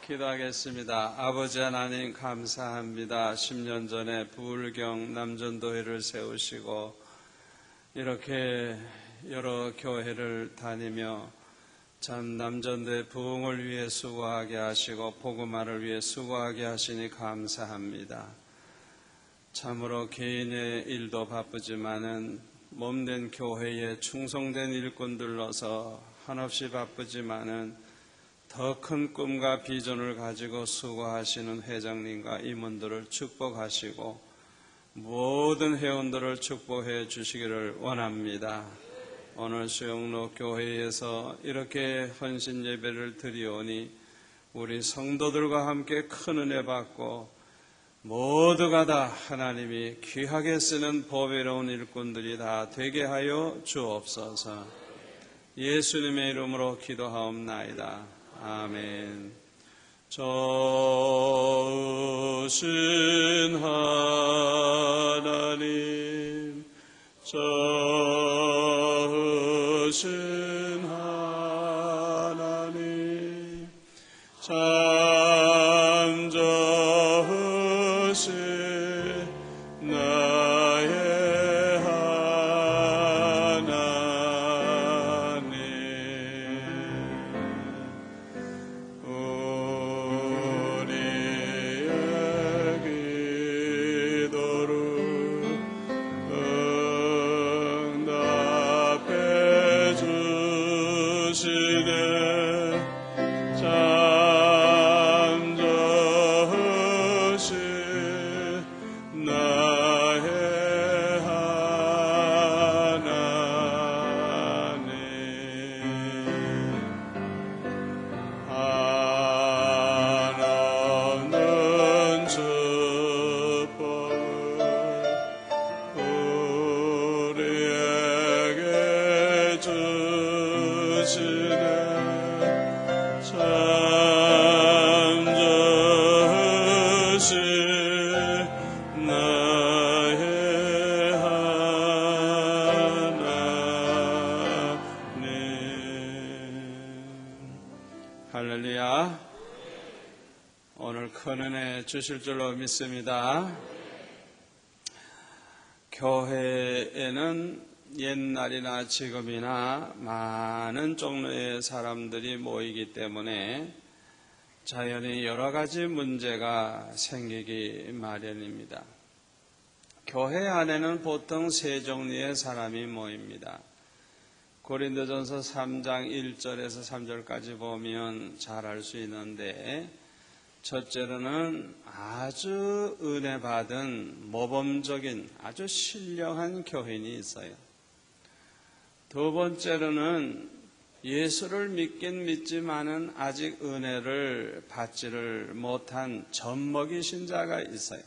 기도하겠습니다. 아버지 하나님 감사합니다. 10년 전에 부울경 남전도회를 세우시고 이렇게 여러 교회를 다니며 참 남전도회 부흥을 위해 수고하게 하시고 복음화를 위해 수고하게 하시니 감사합니다. 참으로 개인의 일도 바쁘지만은 몸된 교회에 충성된 일꾼들로서 한없이 바쁘지만은 더 큰 꿈과 비전을 가지고 수고하시는 회장님과 임원들을 축복하시고 모든 회원들을 축복해 주시기를 원합니다. 오늘 수영로 교회에서 이렇게 헌신 예배를 드리오니 우리 성도들과 함께 큰 은혜 받고 모두가 다 하나님이 귀하게 쓰는 보배로운 일꾼들이 다 되게 하여 주옵소서. 예수님의 이름으로 기도하옵나이다. 아멘. 좋으신 하나님, 좋으신 하나님, 참 좋으신 나의 하나님, 우리의 기도를 응답해 주시네. 참 좋으신 나의 하나님, 한없는 축복을 우리에게 주시네. 참 좋으신 나의 하나님. 할렐루야. 오늘 큰 은혜 주실 줄로 믿습니다. 교회에는 옛날이나 지금이나 많은 종류의 사람들이 모이기 때문에 자연히 여러 가지 문제가 생기기 마련입니다. 교회 안에는 보통 세 종류의 사람이 모입니다. 고린도전서 3장 1절에서 3절까지 보면 잘 알 수 있는데, 첫째로는 아주 은혜 받은 모범적인 아주 신령한 교인이 있어요. 두 번째로는 예수를 믿긴 믿지만은 아직 은혜를 받지를 못한 젖먹이 신자가 있어요.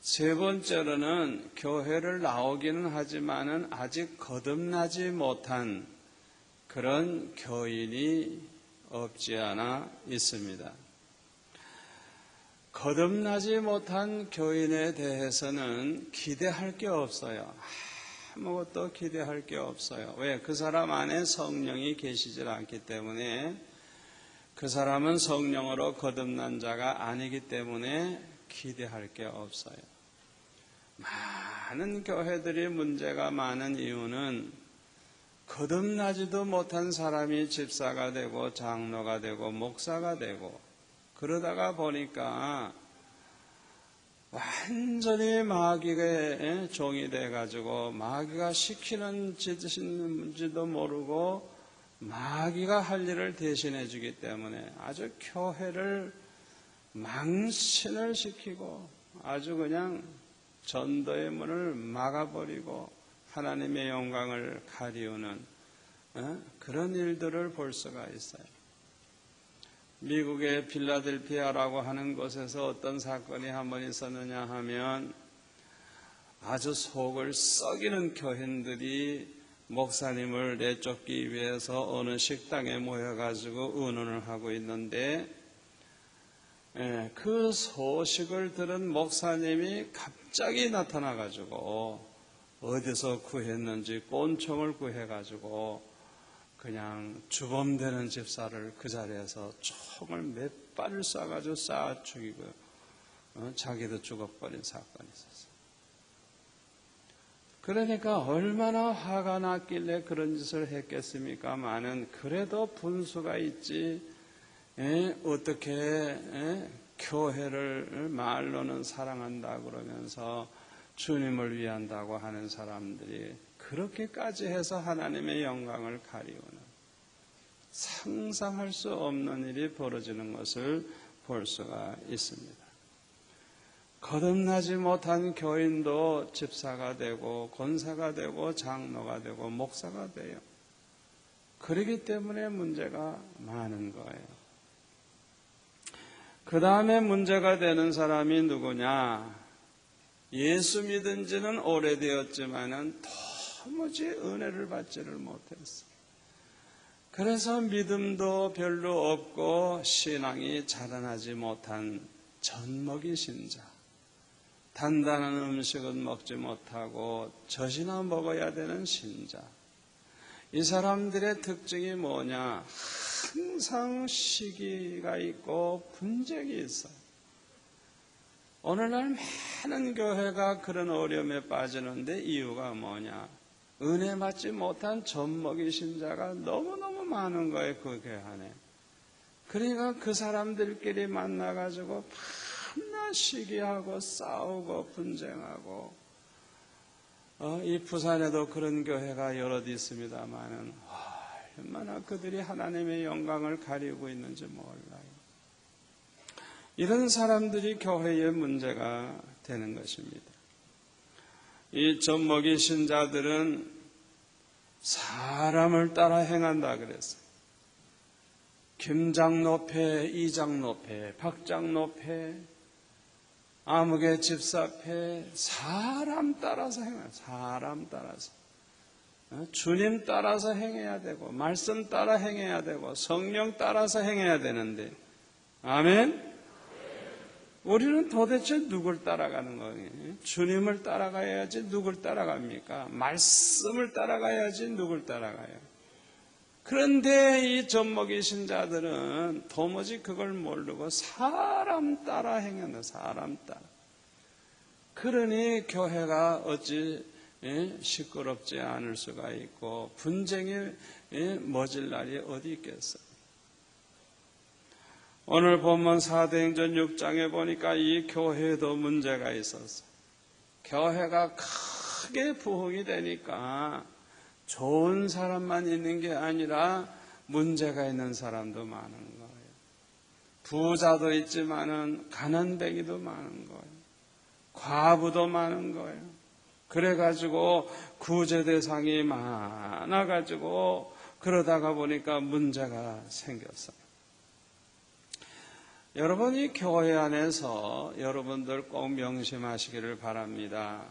세 번째로는 교회를 나오기는 하지만은 아직 거듭나지 못한 그런 교인이 없지 않아 있습니다. 거듭나지 못한 교인에 대해서는 기대할 게 없어요. 아무것도 기대할 게 없어요. 왜? 그 사람 안에 성령이 계시질 않기 때문에, 그 사람은 성령으로 거듭난 자가 아니기 때문에 기대할 게 없어요. 많은 교회들이 문제가 많은 이유는 거듭나지도 못한 사람이 집사가 되고 장로가 되고 목사가 되고 그러다가 보니까 완전히 마귀의 종이 돼가지고 마귀가 시키는 짓인지도 모르고 마귀가 할 일을 대신해 주기 때문에 아주 교회를 망신을 시키고 아주 그냥 전도의 문을 막아버리고 하나님의 영광을 가리우는 그런 일들을 볼 수가 있어요. 미국의 필라델피아라고 하는 곳에서 어떤 사건이 한번 있었느냐 하면 아주 속을 썩이는 교인들이 목사님을 내쫓기 위해서 어느 식당에 모여가지고 의논을 하고 있는데, 그 소식을 들은 목사님이 갑자기 나타나가지고 어디서 구했는지 꼰총을 구해가지고 그냥 주범되는 집사를 그 자리에서 총을 몇 발을 쏴가지고 쏴 죽이고 자기도 죽어버린 사건이 있었어요. 그러니까 얼마나 화가 났길래 그런 짓을 했겠습니까마는 그래도 분수가 있지. 어떻게 교회를 말로는 사랑한다 그러면서 주님을 위한다고 하는 사람들이 그렇게까지 해서 하나님의 영광을 가리우는 상상할 수 없는 일이 벌어지는 것을 볼 수가 있습니다. 거듭나지 못한 교인도 집사가 되고 권사가 되고 장로가 되고 목사가 돼요. 그렇기 때문에 문제가 많은 거예요. 그 다음에 문제가 되는 사람이 누구냐? 예수 믿은 지는 오래되었지만은 도무지 은혜를 받지를 못했어. 그래서 믿음도 별로 없고 신앙이 자라나지 못한 젖먹이 신자. 단단한 음식은 먹지 못하고 젖이나 먹어야 되는 신자. 이 사람들의 특징이 뭐냐? 항상 시기가 있고 분쟁이 있어요. 오늘날 많은 교회가 그런 어려움에 빠지는데 이유가 뭐냐? 은혜 받지 못한 젖먹이 신자가 너무너무 많은 거예요, 그 교회 안에. 그러니까 그 사람들끼리 만나가지고 밤낮 시기하고 싸우고 분쟁하고, 이 부산에도 그런 교회가 여럿 있습니다만은, 얼마나 그들이 하나님의 영광을 가리고 있는지 몰라요. 이런 사람들이 교회의 문제가 되는 것입니다. 이 젖먹이 신자들은 사람을 따라 행한다 그랬어요. 김장로패, 이장로패, 박장로패, 아무개 집사패, 사람 따라서 행해요. 사람 따라서. 주님 따라서 행해야 되고 말씀 따라 행해야 되고 성령 따라서 행해야 되는데, 아멘? 우리는 도대체 누굴 따라가는 거예요? 주님을 따라가야지 누굴 따라갑니까? 말씀을 따라가야지 누굴 따라가요? 그런데 이 젖먹이 신자들은 도무지 그걸 모르고 사람 따라 행한다. 사람 따라. 그러니 교회가 어찌 시끄럽지 않을 수가 있고 분쟁이 멎을 날이 어디 있겠어요. 오늘 본문 사도행전 6장에 보니까 이 교회에도 문제가 있었어요. 교회가 크게 부흥이 되니까 좋은 사람만 있는 게 아니라 문제가 있는 사람도 많은 거예요. 부자도 있지만은 가난뱅이도 많은 거예요. 과부도 많은 거예요. 그래가지고 구제 대상이 많아가지고 그러다가 보니까 문제가 생겼어요. 여러분이 교회 안에서 여러분들 꼭 명심하시기를 바랍니다.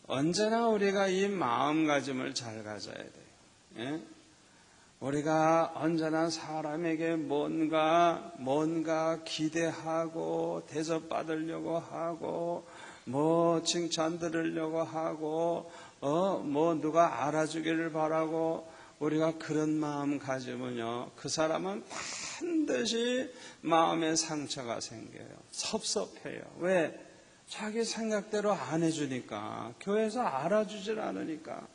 언제나 우리가 이 마음가짐을 잘 가져야 돼요. 우리가 언제나 사람에게 뭔가 기대하고 대접받으려고 하고 뭐 칭찬 들으려고 하고 뭐 누가 알아주기를 바라고 우리가 그런 마음 가지면요, 그 사람은 반드시 마음에 상처가 생겨요. 섭섭해요. 왜? 자기 생각대로 안 해주니까, 교회에서 알아주질 않으니까,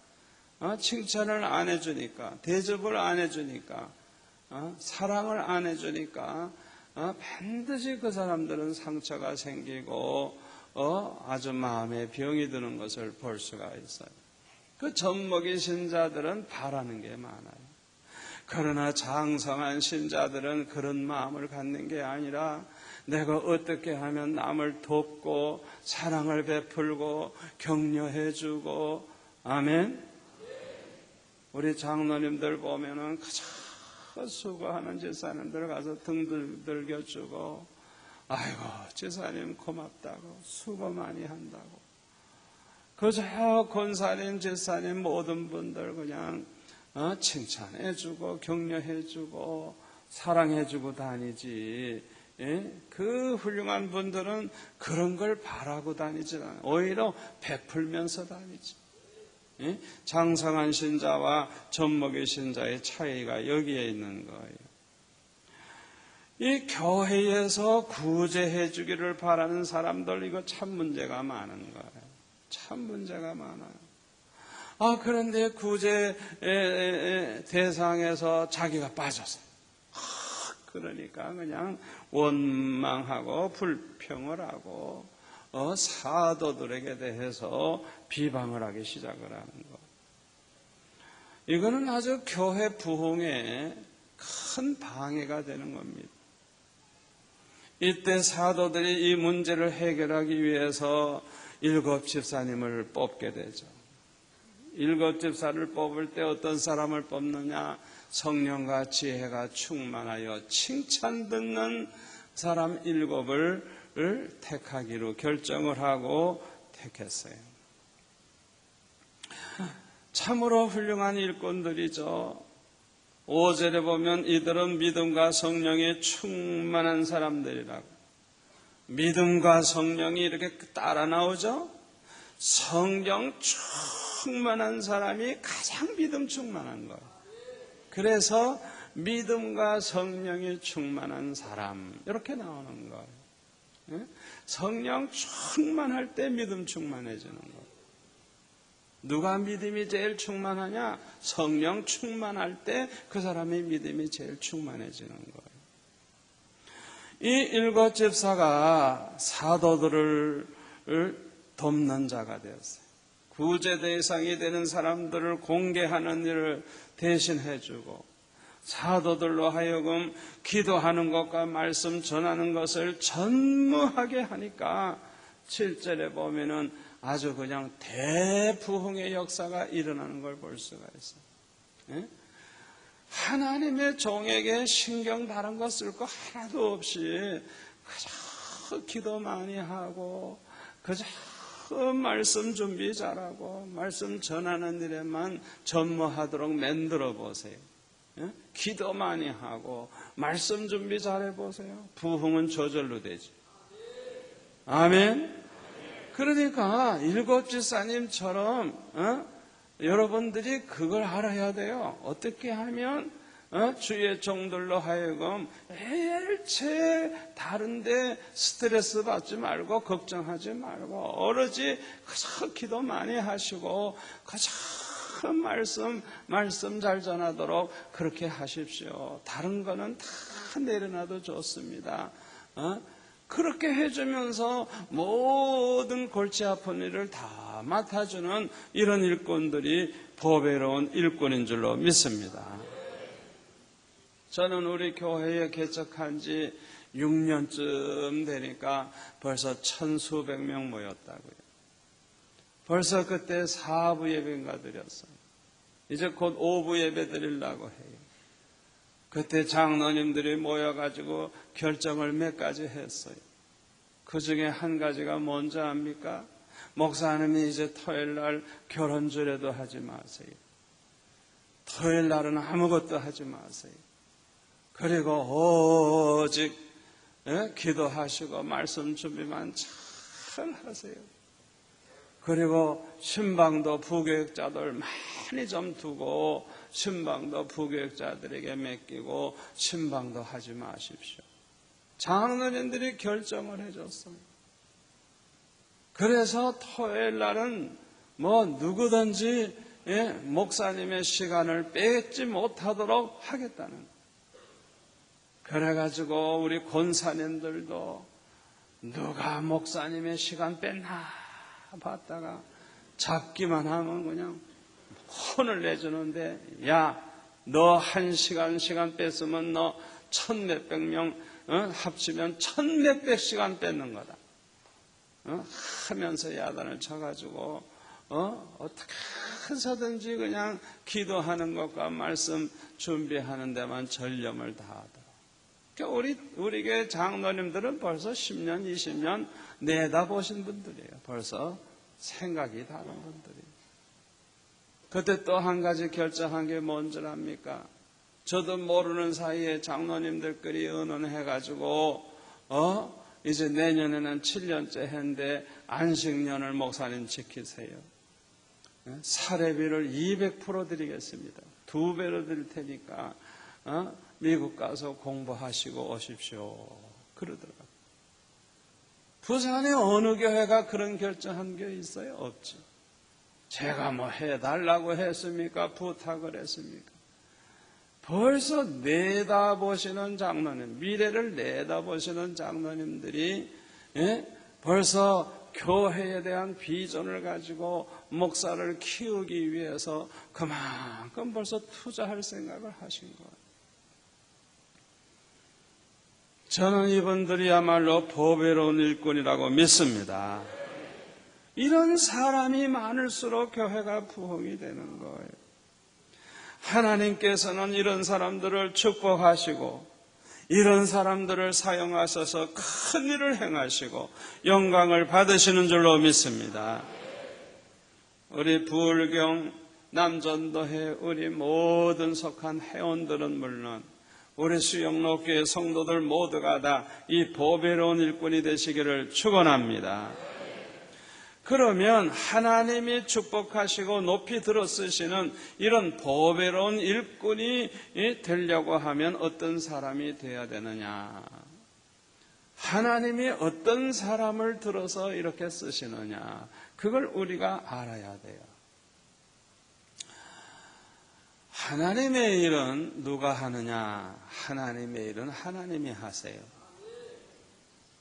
칭찬을 안 해주니까, 대접을 안 해주니까, 사랑을 안 해주니까 반드시 그 사람들은 상처가 생기고 아주 마음에 병이 드는 것을 볼 수가 있어요. 그 젖먹이 신자들은 바라는 게 많아요. 그러나 장성한 신자들은 그런 마음을 갖는 게 아니라 내가 어떻게 하면 남을 돕고 사랑을 베풀고 격려해주고, 아멘? 우리 장로님들 보면은 가장 수고하는 제사님들 가서 등 들겨주고, 아이고 제사님 고맙다고, 수고 많이 한다고. 그저 권사님, 제사님 모든 분들 그냥 칭찬해주고 격려해주고 사랑해주고 다니지. 그 훌륭한 분들은 그런 걸 바라고 다니지 않아요. 오히려 베풀면서 다니지. 장성한 신자와 젖먹이 신자의 차이가 여기에 있는 거예요. 이 교회에서 구제해 주기를 바라는 사람들, 이거 참 문제가 많은 거예요. 참 문제가 많아요. 그런데 구제 대상에서 자기가 빠져서 그러니까 그냥 원망하고 불평을 하고 사도들에게 대해서 비방을 하기 시작을 하는 것. 이거는 아주 교회 부흥에 큰 방해가 되는 겁니다. 이때 사도들이 이 문제를 해결하기 위해서 7 집사님을 뽑게 되죠. 7 집사를 뽑을 때 어떤 사람을 뽑느냐? 성령과 지혜가 충만하여 칭찬 듣는 사람 7을 택하기로 결정을 하고 택했어요. 참으로 훌륭한 일꾼들이죠. 5절에 보면 이들은 믿음과 성령이 충만한 사람들이라고. 믿음과 성령이 이렇게 따라 나오죠. 성령 충만한 사람이 가장 믿음 충만한 거예요. 그래서 믿음과 성령이 충만한 사람, 이렇게 나오는 거예요. 성령 충만할 때 믿음 충만해지는 거예요. 누가 믿음이 제일 충만하냐? 성령 충만할 때 그 사람의 믿음이 제일 충만해지는 거예요. 이 7 집사가 사도들을 돕는 자가 되었어요. 구제 대상이 되는 사람들을 공개하는 일을 대신해 주고, 사도들로 하여금 기도하는 것과 말씀 전하는 것을 전무하게 하니까 7절에 보면은 아주 그냥 대부흥의 역사가 일어나는 걸 볼 수가 있어요. 하나님의 종에게 신경 다른 거 쓸 거 하나도 없이 그저 기도 많이 하고 그저 말씀 준비 잘하고 말씀 전하는 일에만 전무하도록 만들어 보세요. 기도 많이 하고 말씀 준비 잘해 보세요. 부흥은 저절로 되지. 아멘. 그러니까 7 집사님처럼 여러분들이 그걸 알아야 돼요. 어떻게 하면 주의 종들로 하여금 일체 다른데 스트레스 받지 말고 걱정하지 말고 오로지 그저 기도 많이 하시고 그저 말씀 잘 전하도록 그렇게 하십시오. 다른 거는 다 내려놔도 좋습니다. 그렇게 해주면서 모든 골치 아픈 일을 다 맡아주는 이런 일꾼들이 보배로운 일꾼인 줄로 믿습니다. 저는 우리 교회에 개척한 지 6년쯤 되니까 벌써 1000수백 명 모였다고요. 벌써 그때 4부 예배인가 드렸어요. 이제 곧 5부 예배 드리려고 해요. 그때 장로님들이 모여가지고 결정을 몇 가지 했어요. 그 중에 한 가지가 뭔지 압니까? 목사님이 이제 토요일날 결혼주례도 하지 마세요. 토요일날은 아무것도 하지 마세요. 그리고 오직 기도하시고 말씀 준비만 잘 하세요. 그리고 신방도 부교육자들 많이 좀 두고 신방도 부교육자들에게 맡기고 신방도 하지 마십시오. 장로님들이 결정을 해줬어요. 그래서 토요일 날은 누구든지 목사님의 시간을 빼지 못하도록 하겠다는 거예요. 그래가지고 우리 권사님들도 누가 목사님의 시간 뺐나 봤다가 잡기만 하면 그냥 혼을 내주는데, 야, 너 1시간 뺐으면 너 1000몇백 명 합치면 1000몇백 시간 뺏는 거다. 하면서 야단을 쳐가지고 어떻게 해서든지 그냥 기도하는 것과 말씀 준비하는 데만 전념을 다하더라. 그러니까 우리 교회 장로님들은 벌써 10년, 20년 내다보신 분들이에요. 벌써 생각이 다른 분들이에요. 그때 또 한 가지 결정한 게 뭔지 압니까? 저도 모르는 사이에 장로님들끼리 의논해가지고 이제 내년에는 7년째 했는데 안식년을 목사님 지키세요. 사례비를 200% 드리겠습니다. 2배로 드릴 테니까 미국 가서 공부하시고 오십시오. 그러더라고요. 부산에 어느 교회가 그런 결정한 교회 있어요? 없죠. 제가 뭐 해달라고 했습니까? 부탁을 했습니까? 벌써 내다보시는 장로님, 미래를 내다보시는 장로님들이 벌써 교회에 대한 비전을 가지고 목사를 키우기 위해서 그만큼 벌써 투자할 생각을 하신 거예요. 저는 이분들이야말로 보배로운 일꾼이라고 믿습니다. 이런 사람이 많을수록 교회가 부흥이 되는 거예요. 하나님께서는 이런 사람들을 축복하시고 이런 사람들을 사용하셔서 큰 일을 행하시고 영광을 받으시는 줄로 믿습니다. 우리 부울경 남전도회 우리 모든 속한 회원들은 물론 우리 수영로교회 성도들 모두가 다 이 보배로운 일꾼이 되시기를 축원합니다. 그러면 하나님이 축복하시고 높이 들어쓰시는 이런 보배로운 일꾼이 되려고 하면 어떤 사람이 되어야 되느냐? 하나님이 어떤 사람을 들어서 이렇게 쓰시느냐? 그걸 우리가 알아야 돼요. 하나님의 일은 누가 하느냐? 하나님의 일은 하나님이 하세요.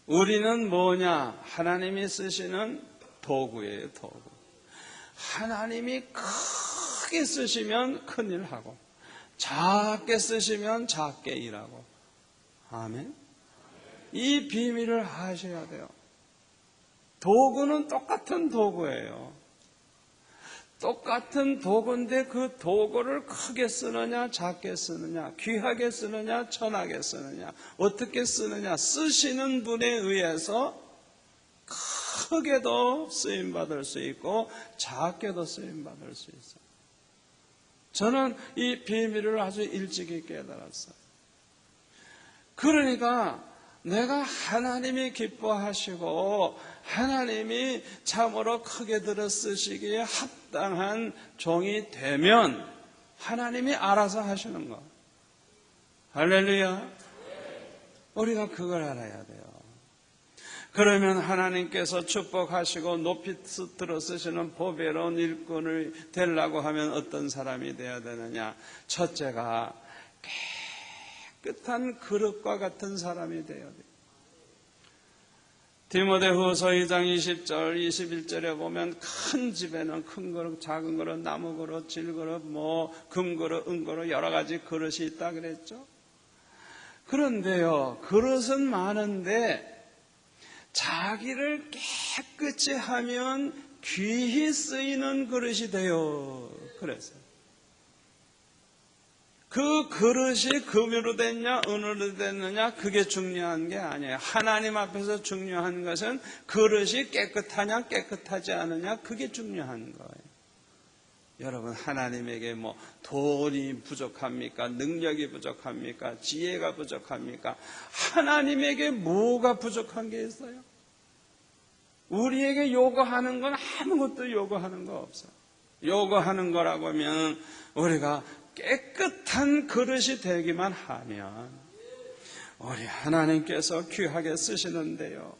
우리는 뭐냐? 하나님이 쓰시는 도구예요, 도구. 하나님이 크게 쓰시면 큰일 하고 작게 쓰시면 작게 일하고. 아멘. 이 비밀을 아셔야 돼요. 도구는 똑같은 도구예요. 똑같은 도구인데 그 도구를 크게 쓰느냐 작게 쓰느냐, 귀하게 쓰느냐 천하게 쓰느냐, 어떻게 쓰느냐, 쓰시는 분에 의해서 크게도 쓰임받을 수 있고 작게도 쓰임받을 수 있어요. 저는 이 비밀을 아주 일찍이 깨달았어요. 그러니까 내가 하나님이 기뻐하시고 하나님이 참으로 크게 들어 쓰시기에 합당한 종이 되면 하나님이 알아서 하시는 거. 할렐루야. 우리가 그걸 알아야 돼요. 그러면 하나님께서 축복하시고 높이 들어 쓰시는 보배로운 일꾼을 되려고 하면 어떤 사람이 되어야 되느냐? 첫째가 깨끗한 그릇과 같은 사람이 되어야 돼요. 디모데후서 2장 20절 21절에 보면 큰 집에는 큰 그릇, 작은 그릇, 나무 그릇, 질 그릇, 금 그릇, 은 그릇 여러 가지 그릇이 있다 그랬죠. 그런데요, 그릇은 많은데 자기를 깨끗이 하면 귀히 쓰이는 그릇이 돼요. 그래서 그 그릇이 금으로 됐냐 은으로 됐느냐 그게 중요한 게 아니에요. 하나님 앞에서 중요한 것은 그릇이 깨끗하냐 깨끗하지 않느냐 그게 중요한 거예요. 여러분, 하나님에게 돈이 부족합니까? 능력이 부족합니까? 지혜가 부족합니까? 하나님에게 뭐가 부족한 게 있어요? 우리에게 요구하는 건 아무것도 요구하는 거 없어요. 요구하는 거라고 하면 우리가 깨끗한 그릇이 되기만 하면 우리 하나님께서 귀하게 쓰시는데요,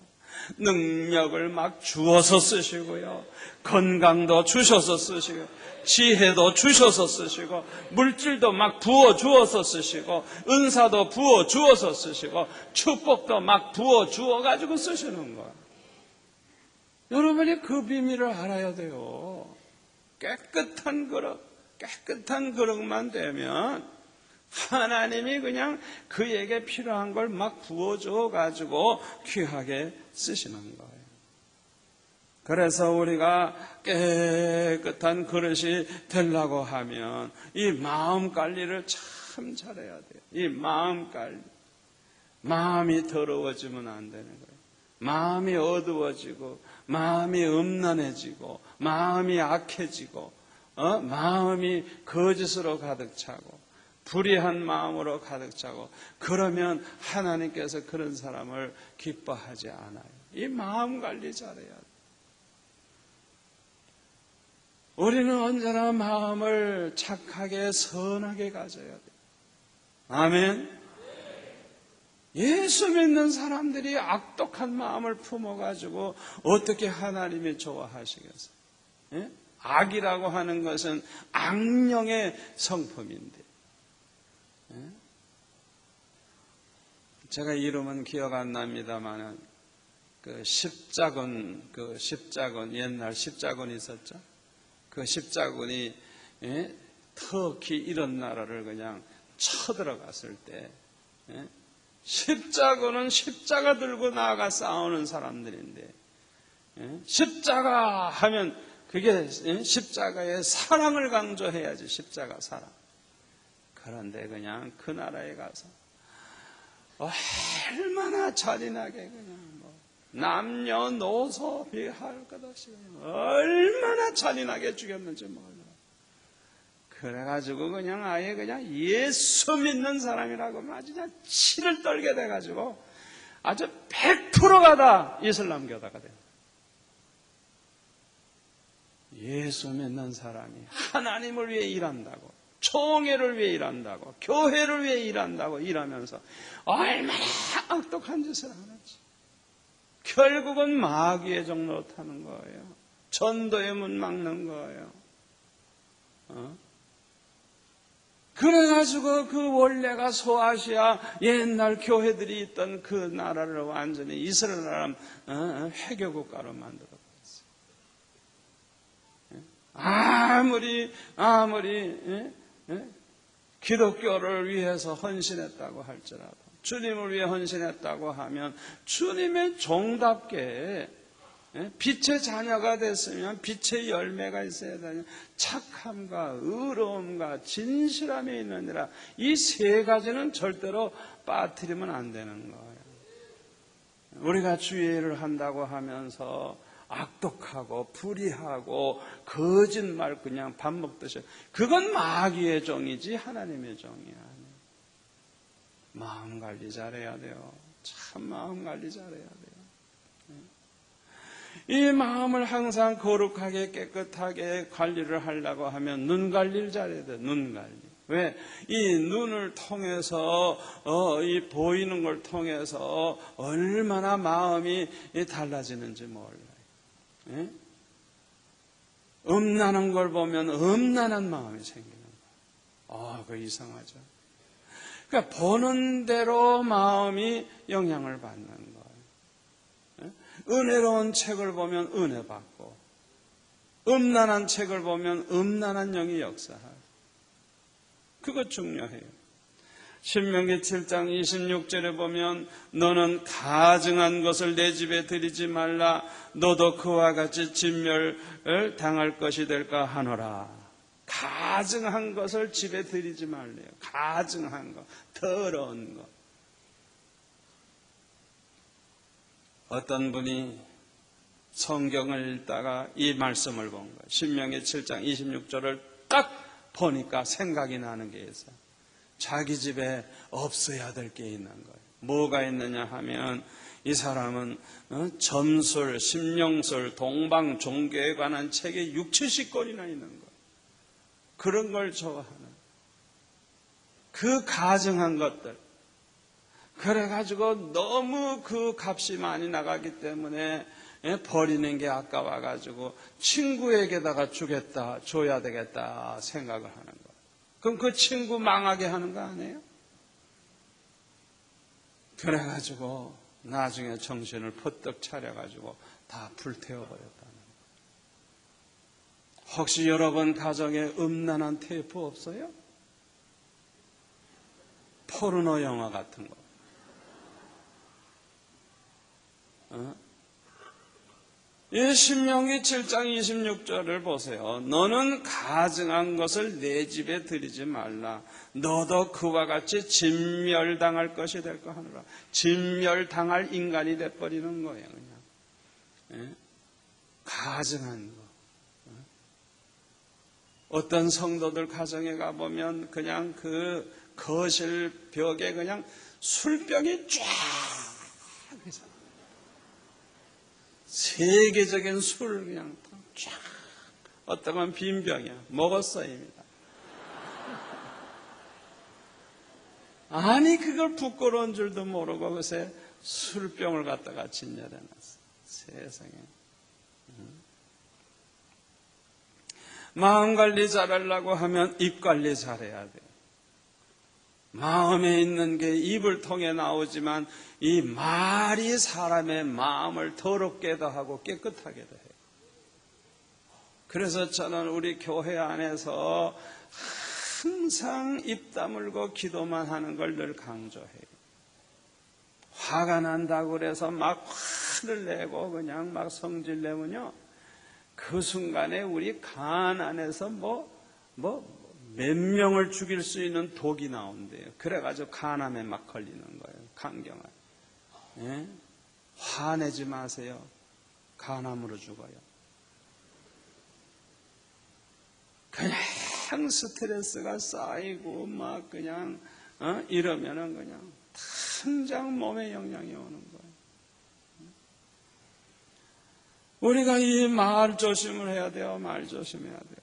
능력을 막 주어서 쓰시고요, 건강도 주셔서 쓰시고, 지혜도 주셔서 쓰시고, 물질도 막 부어 주어서 쓰시고, 은사도 부어 주어서 쓰시고, 축복도 막 부어 주어 가지고 쓰시는 거예요. 여러분이 그 비밀을 알아야 돼요. 깨끗한 그릇만 되면 하나님이 그냥 그에게 필요한 걸 막 부어줘 가지고 귀하게 쓰시는 거예요. 그래서 우리가 깨끗한 그릇이 되려고 하면 이 마음 관리를 참 잘해야 돼요. 이 마음 관리. 마음이 더러워지면 안 되는 거예요. 마음이 어두워지고 마음이 음란해지고 마음이 악해지고 마음이 거짓으로 가득 차고 불의한 마음으로 가득 차고 그러면 하나님께서 그런 사람을 기뻐하지 않아요. 이 마음 관리 잘해야 돼요. 우리는 언제나 마음을 착하게 선하게 가져야 돼요. 아멘. 예수 믿는 사람들이 악독한 마음을 품어가지고 어떻게 하나님이 좋아하시겠어요? 예? 악이라고 하는 것은 악령의 성품인데, 예? 제가 이름은 기억 안 납니다만은 그 십자군 옛날 십자군이 있었죠. 그 십자군이, 예? 터키 이런 나라를 그냥 쳐들어갔을 때, 예? 십자군은 십자가 들고 나아가 싸우는 사람들인데, 예? 십자가 하면 그게, 예? 십자가의 사랑을 강조해야지. 십자가 사랑. 그런데 그냥 그 나라에 가서 얼마나 잔인하게 그냥 남녀노소 비할 것 없이 얼마나 잔인하게 죽였는지 몰라. 그래가지고 그냥 아예 그냥 예수 믿는 사람이라고 아주 그냥 치를 떨게 돼가지고 아주 100%가 다 이슬람교다가 돼요. 예수 믿는 사람이 하나님을 위해 일한다고, 총회를 위해 일한다고, 교회를 위해 일한다고 일하면서 얼마나 악독한 짓을 하는지. 결국은 마귀의 종로 타는 거예요. 전도의 문 막는 거예요. 그래가지고 그 원래가 소아시아 옛날 교회들이 있던 그 나라를 완전히 이스라엘 회교국가로 만들어버렸어요. 아무리 기독교를 위해서 헌신했다고 할지라도, 주님을 위해 헌신했다고 하면 주님의 종답게 빛의 자녀가 됐으면 빛의 열매가 있어야 되는 착함과 의로움과 진실함이 있느니라. 이 세 가지는 절대로 빠뜨리면 안 되는 거예요. 우리가 주의 일을 한다고 하면서 악독하고 불의하고 거짓말 그냥 밥 먹듯이, 그건 마귀의 종이지 하나님의 종이 아니에요. 마음 관리 잘해야 돼요. 참 마음 관리 잘해야 돼요. 이 마음을 항상 거룩하게 깨끗하게 관리를 하려고 하면 눈 관리를 잘해야 돼요. 눈 관리. 왜? 이 눈을 통해서 이 보이는 걸 통해서 얼마나 마음이 달라지는지 몰라요. 예? 음란한 걸 보면 음란한 마음이 생기는 거예요. 그거 이상하죠. 그러니까 보는 대로 마음이 영향을 받는 거예요. 은혜로운 책을 보면 은혜 받고, 음란한 책을 보면 음란한 영이 역사하고, 그거 중요해요. 신명기 7장 26절에 보면 너는 가증한 것을 내 집에 들이지 말라. 너도 그와 같이 진멸을 당할 것이 될까 하노라. 가증한 것을 집에 들이지 말래요. 가증한 것, 더러운 것. 어떤 분이 성경을 읽다가 이 말씀을 본 거예요. 신명기 7장 26절을 딱 보니까 생각이 나는 게 있어요. 자기 집에 없어야 될 게 있는 거예요. 뭐가 있느냐 하면 이 사람은 점술, 심령술, 동방, 종교에 관한 책이 60-70권이나 있는 거예요. 그런 걸 좋아하는 그 가증한 것들. 그래가지고 너무 그 값이 많이 나가기 때문에 버리는 게 아까워가지고 친구에게다가 줘야 되겠다 생각을 하는 거예요. 그럼 그 친구 망하게 하는 거 아니에요? 그래가지고 나중에 정신을 퍼뜩 차려가지고 다 불태워버렸다는 거예요. 혹시 여러분 가정에 음란한 테이프 없어요? 포르노 영화 같은 거. 이 신명기 7장 26절을 보세요. 너는 가증한 것을 내 집에 들이지 말라. 너도 그와 같이 진멸당할 것이 될까 하노라. 진멸당할 인간이 돼버리는 거예요. 그냥 가증한 거. 어떤 성도들 가정에 가보면 그냥 그 거실 벽에 그냥 술병이 쫙 있어요. 세계적인 술을 그냥 쫙 어떤 건 빈병이야. 먹었어입니다. 아니 그걸 부끄러운 줄도 모르고 그새 술병을 갖다가 진열해놨어. 세상에. 마음 관리 잘하려고 하면 입 관리 잘해야 돼. 마음에 있는 게 입을 통해 나오지만 이 말이 사람의 마음을 더럽게도 하고 깨끗하게도 해요. 그래서 저는 우리 교회 안에서 항상 입 다물고 기도만 하는 걸 늘 강조해요. 화가 난다고 그래서 막 화를 내고 그냥 막 성질 내면요, 그 순간에 우리 간 안에서 몇 명을 죽일 수 있는 독이 나온대요. 그래가지고 간암에 막 걸리는 거예요. 간경화. 예? 화내지 마세요. 간암으로 죽어요. 그냥 스트레스가 쌓이고 막 그냥 이러면은 그냥 당장 몸에 영향이 오는 거예요. 우리가 이 말 조심을 해야 돼요. 말 조심해야 돼요.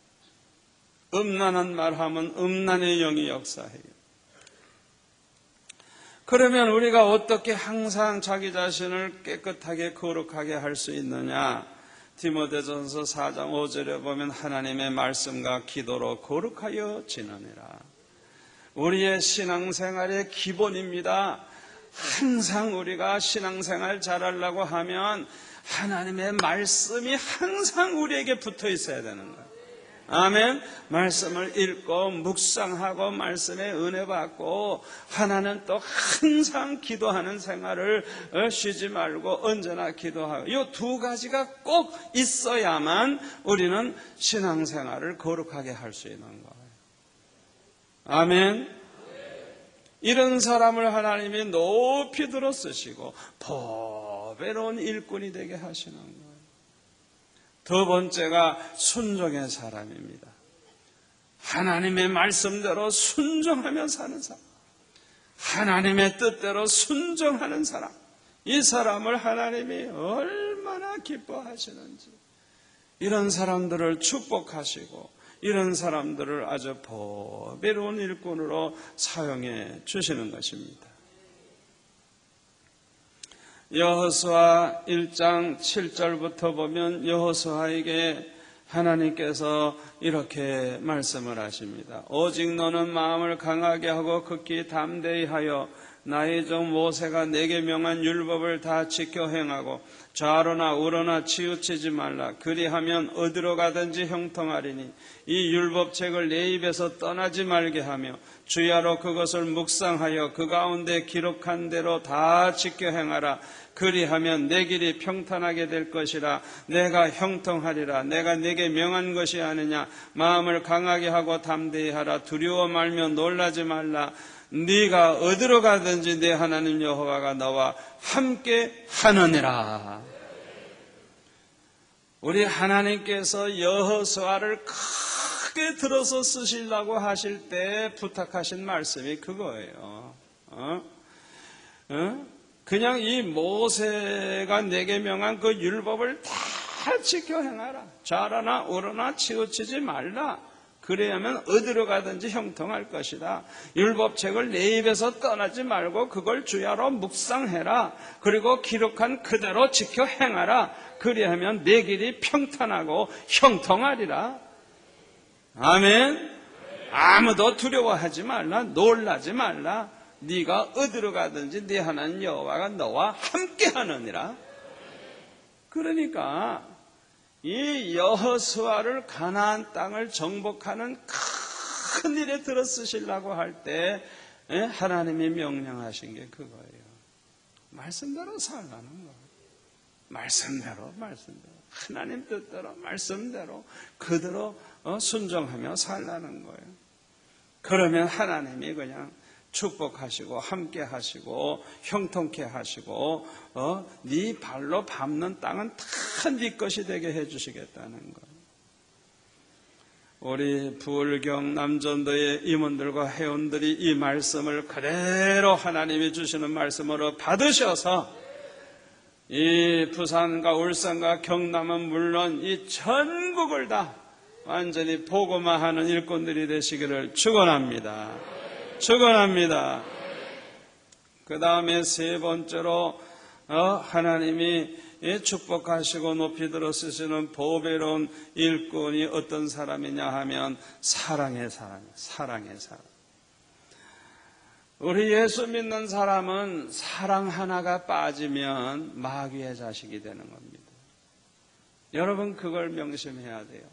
음란한 말하면 음란의 영이 역사해요. 그러면 우리가 어떻게 항상 자기 자신을 깨끗하게 거룩하게 할 수 있느냐? 디모데전서 4장 5절에 보면 하나님의 말씀과 기도로 거룩하여 지내니라. 우리의 신앙생활의 기본입니다. 항상 우리가 신앙생활 잘하려고 하면 하나님의 말씀이 항상 우리에게 붙어 있어야 되는 거예요. 아멘. 말씀을 읽고 묵상하고 말씀에 은혜 받고 하나는 또 항상 기도하는 생활을 쉬지 말고 언제나 기도하고, 이 두 가지가 꼭 있어야만 우리는 신앙생활을 거룩하게 할 수 있는 거예요. 아멘. 이런 사람을 하나님이 높이 들어 쓰시고 보배로운 일꾼이 되게 하시는 거예요. 두 번째가 순종의 사람입니다. 하나님의 말씀대로 순종하며 사는 사람, 하나님의 뜻대로 순종하는 사람, 이 사람을 하나님이 얼마나 기뻐하시는지, 이런 사람들을 축복하시고 이런 사람들을 아주 보배로운 일꾼으로 사용해 주시는 것입니다. 여호수아 1장 7절부터 보면 여호수아에게 하나님께서 이렇게 말씀을 하십니다. 오직 너는 마음을 강하게 하고 극히 담대히 하여 나의 종 모세가 내게 명한 율법을 다 지켜 행하고 좌로나 우로나 치우치지 말라. 그리하면 어디로 가든지 형통하리니 이 율법책을 내 입에서 떠나지 말게 하며 주야로 그것을 묵상하여 그 가운데 기록한 대로 다 지켜 행하라. 그리하면 내 길이 평탄하게 될 것이라. 내가 형통하리라. 내가 내게 명한 것이 아니냐. 마음을 강하게 하고 담대히 하라. 두려워 말며 놀라지 말라. 네가 어디로 가든지 내 하나님 여호와가 너와 함께 하느니라. 우리 하나님께서 여호수아를 크게 들어서 쓰시려고 하실 때 부탁하신 말씀이 그거예요. 그냥 이 모세가 내게 명한 그 율법을 다 지켜 행하라. 좌로나 우로나 치우치지 말라. 그래야만 어디로 가든지 형통할 것이다. 율법책을 내 입에서 떠나지 말고 그걸 주야로 묵상해라. 그리고 기록한 그대로 지켜 행하라. 그리하면 내 길이 평탄하고 형통하리라. 아멘. 아무도 두려워하지 말라. 놀라지 말라. 네가 어디로 가든지 네 하나님 여호와가 너와 함께하느니라. 그러니까 이 여호수아를 가나안 땅을 정복하는 큰 일에 들어 쓰시려고 할 때 하나님이 명령하신 게 그거예요. 말씀대로 살라는 거예요. 말씀대로 하나님 뜻대로 말씀대로 그대로 순종하며 살라는 거예요. 그러면 하나님이 그냥 축복하시고 함께 하시고 형통케 하시고 네 발로 밟는 땅은 다 네 것이 되게 해주시겠다는 거예요. 우리 부울경 남전도의 임원들과 회원들이 이 말씀을 그대로 하나님이 주시는 말씀으로 받으셔서 이 부산과 울산과 경남은 물론 이 전국을 다 완전히 보고만 하는 일꾼들이 되시기를 축원합니다. 축원합니다. 그 다음에 세 번째로 하나님이 축복하시고 높이 들어 쓰시는 보배로운 일꾼이 어떤 사람이냐 하면 사랑의 사람이에요. 사랑의 사람. 우리 예수 믿는 사람은 사랑 하나가 빠지면 마귀의 자식이 되는 겁니다. 여러분 그걸 명심해야 돼요.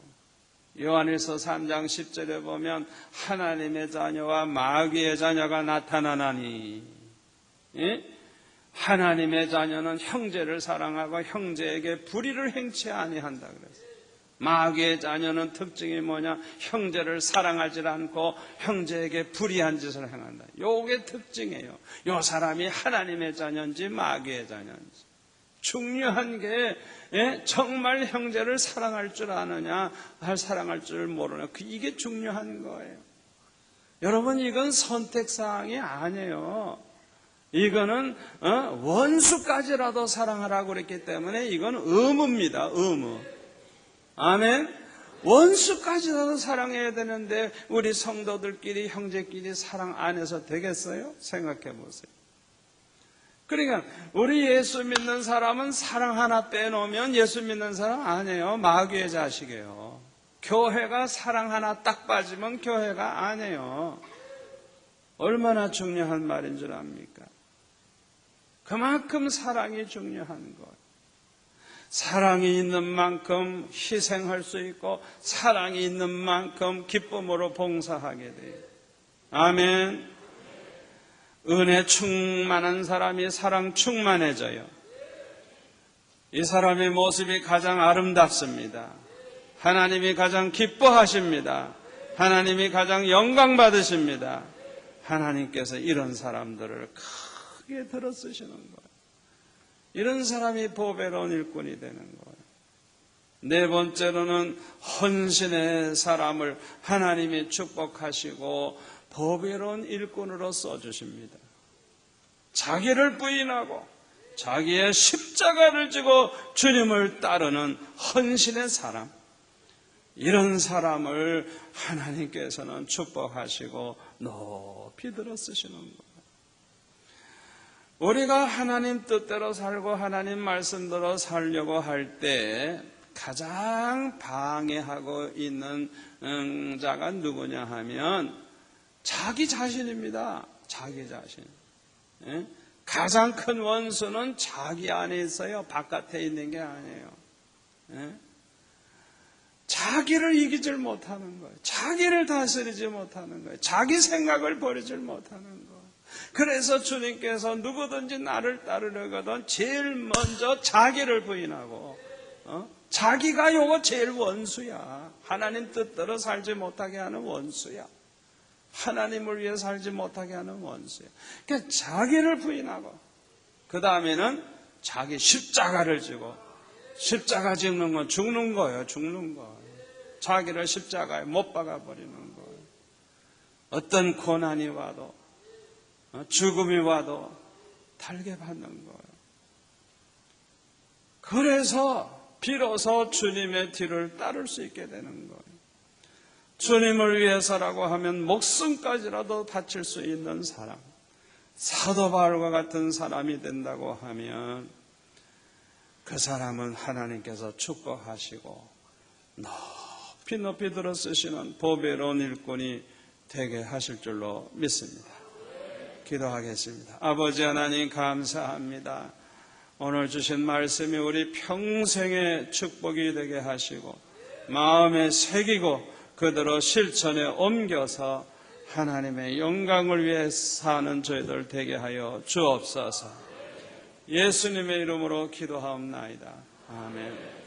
요한일서 3장 10절에 보면 하나님의 자녀와 마귀의 자녀가 나타나나니, 하나님의 자녀는 형제를 사랑하고 형제에게 불의를 행치 아니한다 그랬어요. 마귀의 자녀는 특징이 뭐냐? 형제를 사랑하지 않고 형제에게 불의한 짓을 행한다. 요게 특징이에요. 요 사람이 하나님의 자녀인지 마귀의 자녀인지. 중요한 게 정말 형제를 사랑할 줄 아느냐, 사랑할 줄 모르냐, 이게 중요한 거예요. 여러분 이건 선택사항이 아니에요. 이거는 원수까지라도 사랑하라고 그랬기 때문에 이건 의무입니다. 의무. 아멘. 원수까지라도 사랑해야 되는데 우리 성도들끼리 형제끼리 사랑 안 해서 되겠어요? 생각해 보세요. 그러니까 우리 예수 믿는 사람은 사랑 하나 빼놓으면 예수 믿는 사람 아니에요. 마귀의 자식이에요. 교회가 사랑 하나 딱 빠지면 교회가 아니에요. 얼마나 중요한 말인 줄 압니까? 그만큼 사랑이 중요한 것. 사랑이 있는 만큼 희생할 수 있고 사랑이 있는 만큼 기쁨으로 봉사하게 돼요. 아멘. 은혜 충만한 사람이 사랑 충만해져요. 이 사람의 모습이 가장 아름답습니다. 하나님이 가장 기뻐하십니다. 하나님이 가장 영광 받으십니다. 하나님께서 이런 사람들을 크게 들어 쓰시는 거예요. 이런 사람이 보배로운 일꾼이 되는 거예요. 네 번째로는 헌신의 사람을 하나님이 축복하시고 보배로운 일꾼으로 써주십니다. 자기를 부인하고 자기의 십자가를 지고 주님을 따르는 헌신의 사람, 이런 사람을 하나님께서는 축복하시고 높이 들어 쓰시는 거예요. 우리가 하나님 뜻대로 살고 하나님 말씀대로 살려고 할 때 가장 방해하고 있는 자가 누구냐 하면 자기 자신입니다. 자기 자신. 가장 큰 원수는 자기 안에 있어요. 바깥에 있는 게 아니에요. 자기를 이기질 못하는 거예요. 자기를 다스리지 못하는 거예요. 자기 생각을 버리질 못하는 거예요. 그래서 주님께서 누구든지 나를 따르려거든 제일 먼저 자기를 부인하고 자기가 요거 제일 원수야. 하나님 뜻대로 살지 못하게 하는 원수야. 하나님을 위해 살지 못하게 하는 원수야. 그러니까 자기를 부인하고 그 다음에는 자기 십자가를 지고, 십자가 짓는 건 죽는 거예요. 죽는 거예요. 자기를 십자가에 못 박아버리는 거예요. 어떤 고난이 와도 죽음이 와도 달게 받는 거예요. 그래서 비로소 주님의 뒤를 따를 수 있게 되는 거예요. 주님을 위해서라고 하면 목숨까지라도 바칠 수 있는 사람, 사도 바울과 같은 사람이 된다고 하면 그 사람은 하나님께서 축복하시고 높이 높이 들어 쓰시는 보배로운 일꾼이 되게 하실 줄로 믿습니다. 기도하겠습니다. 아버지 하나님 감사합니다. 오늘 주신 말씀이 우리 평생의 축복이 되게 하시고 마음에 새기고 그대로 실천에 옮겨서 하나님의 영광을 위해 사는 저희들 되게 하여 주옵소서. 예수님의 이름으로 기도하옵나이다. 아멘.